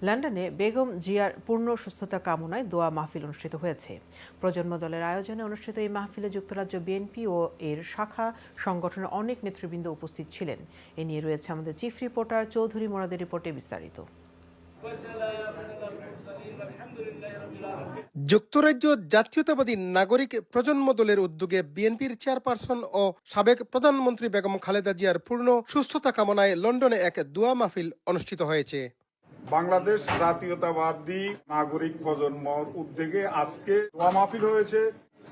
লন্ডনে বেগম জিয়ার পূর্ণ সুস্থতা কামনায় দোয়া মাহফিল অনুষ্ঠিত হয়েছে। প্রজন্ম দলের আয়োজনে অনুষ্ঠিত এই মাহফিলে যুক্তরাজ্য বিএনপি ও এর শাখা সংগঠনের অনেক নেতৃবৃন্দ উপস্থিত ছিলেন। এ নিয়ে রয়েছে আমাদের চিফ রিপোর্টার চৌধুরী মোরাদের রিপোর্টে বিস্তারিত। যুক্তরাজ্য জাতীয়তাবাদী নাগরিক প্রজন্ম দলের উদ্যোগে বিএনপির চেয়ারপারসন ও সাবেক প্রধানমন্ত্রী বেগম খালেদা জিয়ার পূর্ণ সুস্থতা কামনায় লন্ডনে এক দোয়া মাহফিল অনুষ্ঠিত হয়েছে। বাংলাদেশ জাতীয়তাবাদী নাগরিক প্রজন্মর উদ্যোগে আজকে দোয়া মাহফিল হয়েছে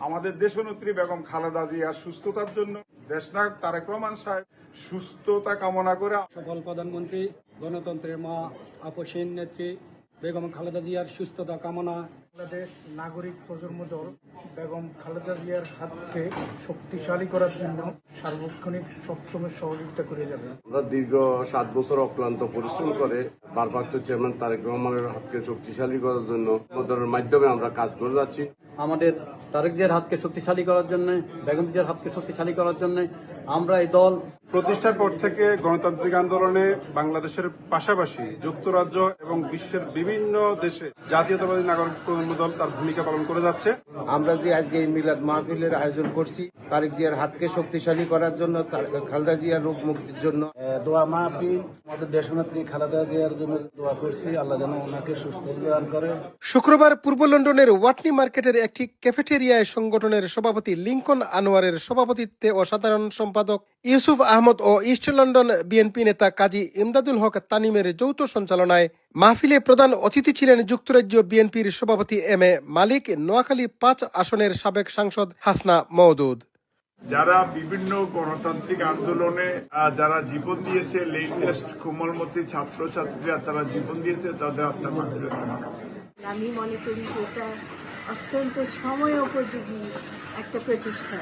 আমাদের দেশনেত্রী বেগম খালেদা জিয়ার সুস্থতার জন্য। দেশনায়ক তারেক রহমান সাহেব সুস্থতা কামনা করে সফল প্রধানমন্ত্রী গণতন্ত্রের মা আপসীন নেত্রী বেগম খালেদা জিয়ার সুস্থতা কামনা। বাংলাদেশ নাগরিক প্রজন্ম দল বেগম খালেদা জিয়ার হাতকে শক্তিশালী করার জন্য সার্বক্ষণিক সবসময় সহযোগিতা করে যাবে। আমরা দীর্ঘ 7 বছর অক্লান্ত পরিশ্রম করে ভারপ্রাপ্ত চেয়ারম্যান তারেক রহমানের হাতকে শক্তিশালী করার জন্য দলের মাধ্যমে আমরা কাজ করে যাচ্ছি। আমাদের তারেক জিয়ার হাতকে শক্তিশালী করার জন্য, বেগম জিয়ার হাতকে শক্তিশালী করার জন্য আমরা এই দল প্রতিষ্ঠার পর থেকে গণতান্ত্রিক আন্দোলনে বাংলাদেশের পাশাপাশি যুক্তরাজ্য এবং বিশ্বের বিভিন্ন দেশে জাতীয়তাবাদী নাগরিক প্রজন্ম দল তার ভূমিকা পালন করে যাচ্ছে। আমরা যে আজকে এই মিলাদ মাহফিলের আয়োজন করছি তারেক জিয়ার হাতকে শক্তিশালী করার জন্য, খালেদা জিয়ার রোগ মুক্তির জন্য দোয়া মাহফিল আমাদের দেশনেত্রী খালেদা জিয়ার জন্য দোয়া করছি, আল্লাহ যেন ওনাকে সুস্থ দান করে। শুক্রবার পূর্ব লন্ডনের ওয়াটনি মার্কেটের একটি ক্যাফেটেরিয়ায় সংগঠনের সভাপতি লিংকন আনোয়ারের সভাপতিত্বে ও সাধারণ সম্পাদক ইউসুফ আহমদ ও ইস্ট লন্ডন বিএনপি নেতা কাজী ইমদাদুল হক তানিমের যৌথ সঞ্চালনায় মাহফিলে প্রধান অতিথি ছিলেন যুক্তরাজ্য বিএনপির সভাপতি এম এ মালিক, নোয়াখালী 5 আসনের সাবেক সাংসদ হাসনা মওদুদ। যারা বিভিন্ন গণতান্ত্রিক আন্দোলনে যারা জীবন দিয়েছে, লেটেস্ট কোমলমতি ছাত্রছাত্রীরা তারা জীবন দিয়েছে, তাদের আত্মার মাধ্যমে আমি মনে করি যে এটা অত্যন্ত সময় উপযোগী একটা প্রচেষ্টা,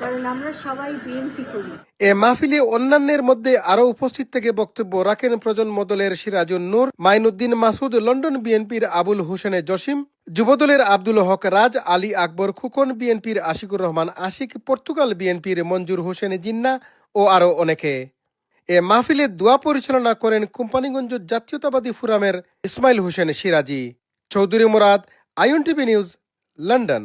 কারণ আমরা সবাই বিএনপি করি। এ মাহফিলে অন্যান্যের মধ্যে আরো উপস্থিত থেকে বক্তব্য রাখেন প্রজন্ম দলের সিরাজুন নূর, মাইনুদ্দিন মাসুদ, লন্ডন বিএনপির আবুল হোসেনে জসিম, যুবদলের আব্দুল হক রাজ, আলী আকবর খুকন, বিএনপির আশিকুর রহমান আশিক, পর্তুগাল বিএনপির মঞ্জুর হোসেন জিন্না ও আরো অনেকে। এ মাহফিলে দোয়া পরিচালনা করেন কোম্পানিগঞ্জ জাতীয়তাবাদী ফোরামের Ismail Hossain Siraji. Chowdhury Morad, INTV news, London.